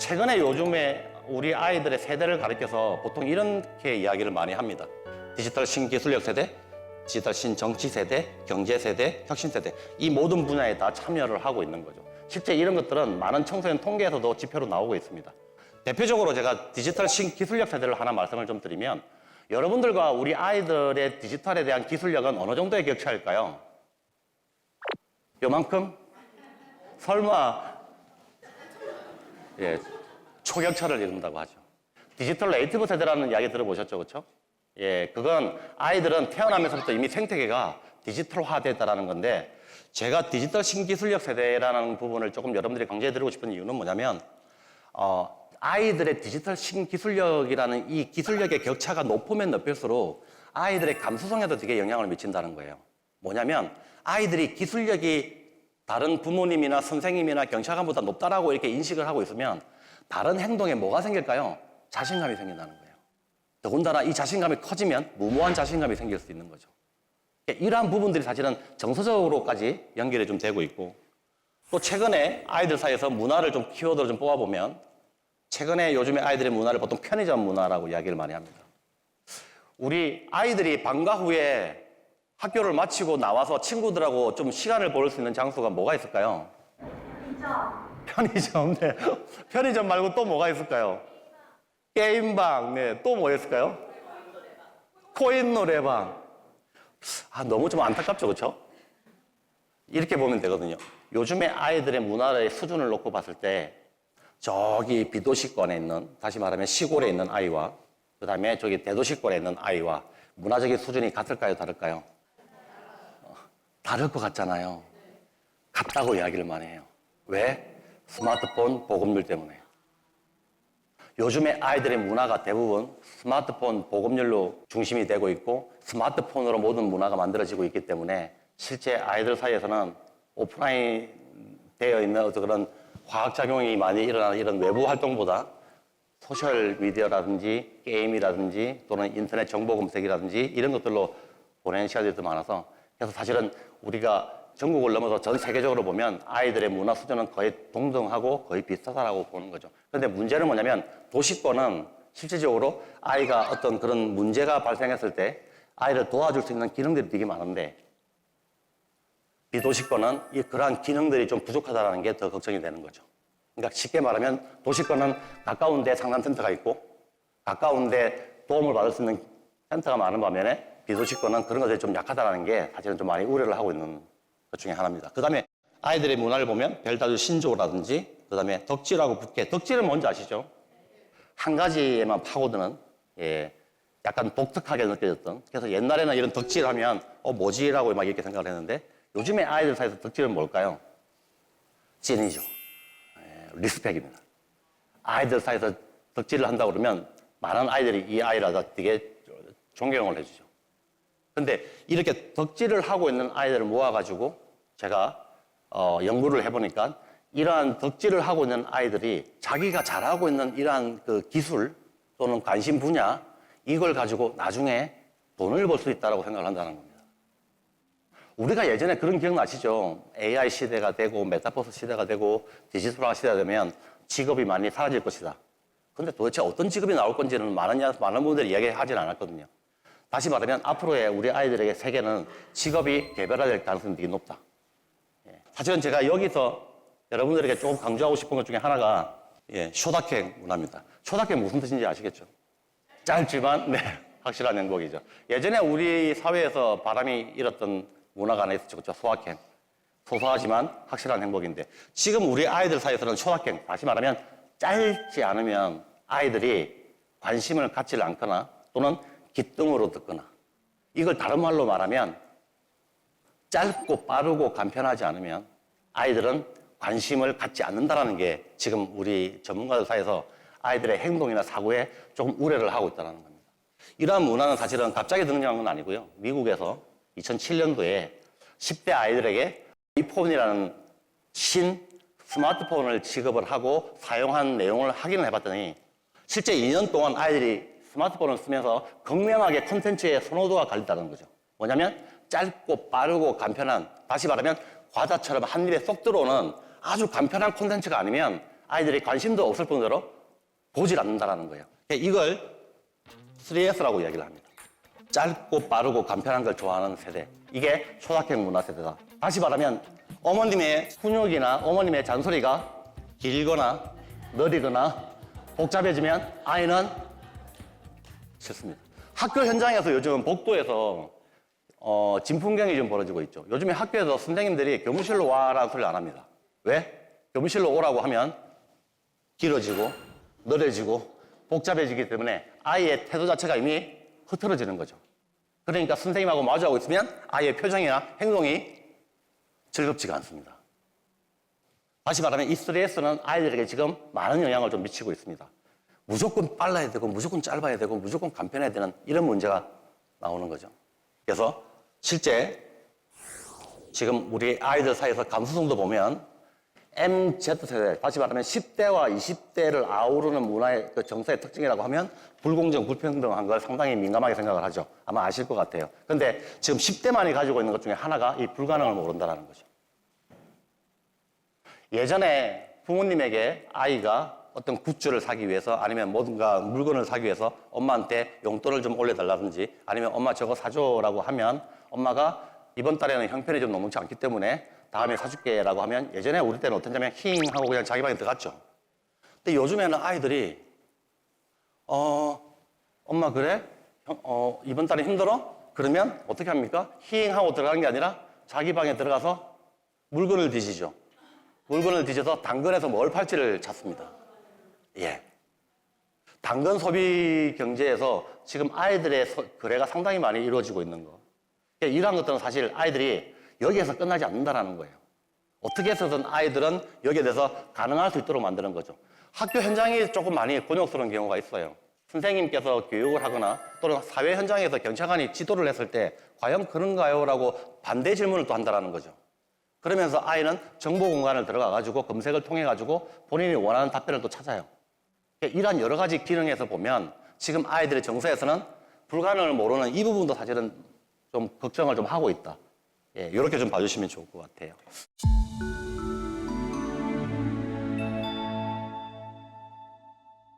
최근에 요즘에 우리 아이들의 세대를 가리켜서 보통 이렇게 이야기를 많이 합니다. 디지털 신기술력 세대, 디지털 신정치 세대, 경제 세대, 혁신 세대, 이 모든 분야에 다 참여를 하고 있는 거죠. 실제 이런 것들은 많은 청소년 통계에서도 지표로 나오고 있습니다. 대표적으로 제가 디지털 신기술력 세대를 하나 말씀을 좀 드리면, 여러분들과 우리 아이들의 디지털에 대한 기술력은 어느 정도의 격차일까요? 요만큼? 설마 초격차를 이룬다고 하죠. 디지털 네이티브 세대라는 이야기 들어보셨죠, 그렇죠? 그건 아이들은 태어나면서부터 이미 생태계가 디지털화됐다라는 건데, 제가 디지털 신기술력 세대라는 부분을 조금 여러분들이 강조해드리고 싶은 이유는 뭐냐면, 아이들의 디지털 신기술력이라는 이 기술력의 격차가 높으면 높을수록 아이들의 감수성에도 되게 영향을 미친다는 거예요. 뭐냐면 아이들이 기술력이 다른 부모님이나 선생님이나 경찰관보다 높다라고 이렇게 인식을 하고 있으면 다른 행동에 뭐가 생길까요? 자신감이 생긴다는 거예요. 더군다나 이 자신감이 커지면 무모한 자신감이 생길 수 있는 거죠. 이러한 부분들이 사실은 정서적으로까지 연결이 좀 되고 있고, 또 최근에 아이들 사이에서 문화를 좀 키워드로 좀 뽑아보면, 최근에 요즘에 아이들의 문화를 보통 편의점 문화라고 이야기를 많이 합니다. 우리 아이들이 방과 후에 학교를 마치고 나와서 친구들하고 좀 시간을 보낼 수 있는 장소가 뭐가 있을까요? 편의점. 네. 편의점 말고 또 뭐가 있을까요? 게임방. 네. 또 뭐 있을까요? 코인 노래방. 너무 좀 안타깝죠, 그렇죠? 이렇게 보면 되거든요. 요즘에 아이들의 문화의 수준을 놓고 봤을 때 저기 비도시권에 있는, 다시 말하면 시골에 있는 아이와 그 다음에 저기 대도시권에 있는 아이와 문화적인 수준이 같을까요, 다를까요? 다를 것 같잖아요. 같다고 이야기를 많이 해요. 왜? 스마트폰 보급률 때문에. 요즘에 아이들의 문화가 대부분 스마트폰 보급률로 중심이 되고 있고, 스마트폰으로 모든 문화가 만들어지고 있기 때문에 실제 아이들 사이에서는 오프라인 되어 있는 어떤 그런 화학작용이 많이 일어나는 이런 외부 활동보다 소셜미디어라든지 게임이라든지 또는 인터넷 정보 검색이라든지 이런 것들로 보내는 시간들이 더 많아서, 그래서 사실은 우리가 전국을 넘어서 전 세계적으로 보면 아이들의 문화 수준은 거의 동등하고 거의 비슷하다라고 보는 거죠. 그런데 문제는 뭐냐면, 도시권은 실질적으로 아이가 어떤 그런 문제가 발생했을 때 아이를 도와줄 수 있는 기능들이 되게 많은데, 비도시권은 그러한 기능들이 좀 부족하다는 게 더 걱정이 되는 거죠. 그러니까 쉽게 말하면 도시권은 가까운 데 상담센터가 있고 가까운 데 도움을 받을 수 있는 센터가 많은 반면에, 비도시권은 그런 것들이 좀 약하다는 게 사실은 좀 많이 우려를 하고 있는 것 중에 하나입니다. 그 다음에 아이들의 문화를 보면 별다주 신조라든지, 그 다음에 덕질하고 부캐. 덕질은 뭔지 아시죠? 한 가지에만 파고드는, 약간 독특하게 느껴졌던. 그래서 옛날에는 이런 덕질하면 뭐지라고 막 이렇게 생각을 했는데, 요즘에 아이들 사이에서 덕질은 뭘까요? 찐이죠. 리스펙입니다. 아이들 사이에서 덕질을 한다고 그러면 많은 아이들이 이 아이를 되게 존경을 해주죠. 근데 이렇게 덕질을 하고 있는 아이들을 모아가지고 제가 연구를 해보니까, 이러한 덕질을 하고 있는 아이들이 자기가 잘하고 있는 이러한 그 기술 또는 관심 분야, 이걸 가지고 나중에 돈을 벌 수 있다고 생각을 한다는 겁니다. 우리가 예전에 그런 기억나시죠? AI 시대가 되고 메타버스 시대가 되고 디지털화 시대가 되면 직업이 많이 사라질 것이다. 근데 도대체 어떤 직업이 나올 건지는 많은 분들이 이야기하진 않았거든요. 다시 말하면 앞으로의 우리 아이들에게 세계는 직업이 개별화될 가능성이 되게 높다. 사실은 제가 여기서 여러분들에게 조금 강조하고 싶은 것 중에 하나가 쇼다케 문화입니다. 쇼다케 무슨 뜻인지 아시겠죠? 짧지만 확실한 행복이죠. 예전에 우리 사회에서 바람이 일었던 문화가 하나 있었죠. 그렇죠? 소확행. 소소하지만 확실한 행복인데, 지금 우리 아이들 사이에서는 쇼확행, 다시 말하면 짧지 않으면 아이들이 관심을 갖지 않거나 또는 기뜸으로 듣거나, 이걸 다른 말로 말하면 짧고 빠르고 간편하지 않으면 아이들은 관심을 갖지 않는다는 게 지금 우리 전문가들 사이에서 아이들의 행동이나 사고에 조금 우려를 하고 있다는 겁니다. 이러한 문화는 사실은 갑자기 등장한 건 아니고요. 미국에서 2007년도에 10대 아이들에게 아이폰이라는 스마트폰을 지급을 하고 사용한 내용을 확인을 해봤더니, 실제 2년 동안 아이들이 스마트폰을 쓰면서 극명하게 콘텐츠의 선호도가 갈린다는 거죠. 뭐냐면 짧고 빠르고 간편한, 다시 말하면 과자처럼 한 입에 쏙 들어오는 아주 간편한 콘텐츠가 아니면 아이들이 관심도 없을 뿐더러 보질 않는다라는 거예요. 이걸 3S라고 이야기를 합니다. 짧고 빠르고 간편한 걸 좋아하는 세대. 이게 초등학생 문화 세대다. 다시 말하면 어머님의 훈육이나 어머님의 잔소리가 길거나 느리거나 복잡해지면 아이는 싫습니다. 학교 현장에서 요즘 복도에서 진풍경이 좀 벌어지고 있죠. 요즘에 학교에서 선생님들이 교무실로 와라는 소리를 안 합니다. 왜? 교무실로 오라고 하면 길어지고 느려지고 복잡해지기 때문에 아이의 태도 자체가 이미 흐트러지는 거죠. 그러니까 선생님하고 마주하고 있으면 아이의 표정이나 행동이 즐겁지가 않습니다. 다시 말하면 이 3S는 아이들에게 지금 많은 영향을 좀 미치고 있습니다. 무조건 빨라야 되고 무조건 짧아야 되고 무조건 간편해야 되는 이런 문제가 나오는 거죠. 그래서 실제 지금 우리 아이들 사이에서 감수성도 보면 MZ세대, 다시 말하면 10대와 20대를 아우르는 문화의 그 정서의 특징이라고 하면 불공정, 불평등한 걸 상당히 민감하게 생각을 하죠. 아마 아실 것 같아요. 근데 지금 10대만이 가지고 있는 것 중에 하나가 이 불가능을 모른다는 거죠. 예전에 부모님에게 아이가 어떤 굿즈를 사기 위해서 아니면 뭔가 물건을 사기 위해서 엄마한테 용돈을 좀 올려달라든지 아니면 엄마 저거 사줘라고 하면 엄마가 이번 달에는 형편이 좀 녹록지 않기 때문에 다음에 사줄게 라고 하면 예전에 우리 때는 어땠냐면 힝 하고 그냥 자기 방에 들어갔죠. 근데 요즘에는 아이들이 엄마 그래? 이번 달에 힘들어? 그러면 어떻게 합니까? 힝 하고 들어가는 게 아니라 자기 방에 들어가서 물건을 뒤지죠. 물건을 뒤져서 당근에서 뭘 팔지를 찾습니다. 예. 당근 소비 경제에서 지금 아이들의 거래가 상당히 많이 이루어지고 있는 거. 이러한 것들은 사실 아이들이 여기에서 끝나지 않는다는 거예요. 어떻게 해서든 아이들은 여기에 대해서 가능할 수 있도록 만드는 거죠. 학교 현장이 조금 많이 곤욕스러운 경우가 있어요. 선생님께서 교육을 하거나 또는 사회 현장에서 경찰관이 지도를 했을 때 과연 그런가요? 라고 반대 질문을 또 한다는 거죠. 그러면서 아이는 정보 공간을 들어가가지고 검색을 통해가지고 본인이 원하는 답변을 또 찾아요. 이러한 여러 가지 기능에서 보면 지금 아이들의 정서에서는 불가능을 모르는 이 부분도 사실은 좀 걱정을 좀 하고 있다. 예, 이렇게 좀 봐주시면 좋을 것 같아요.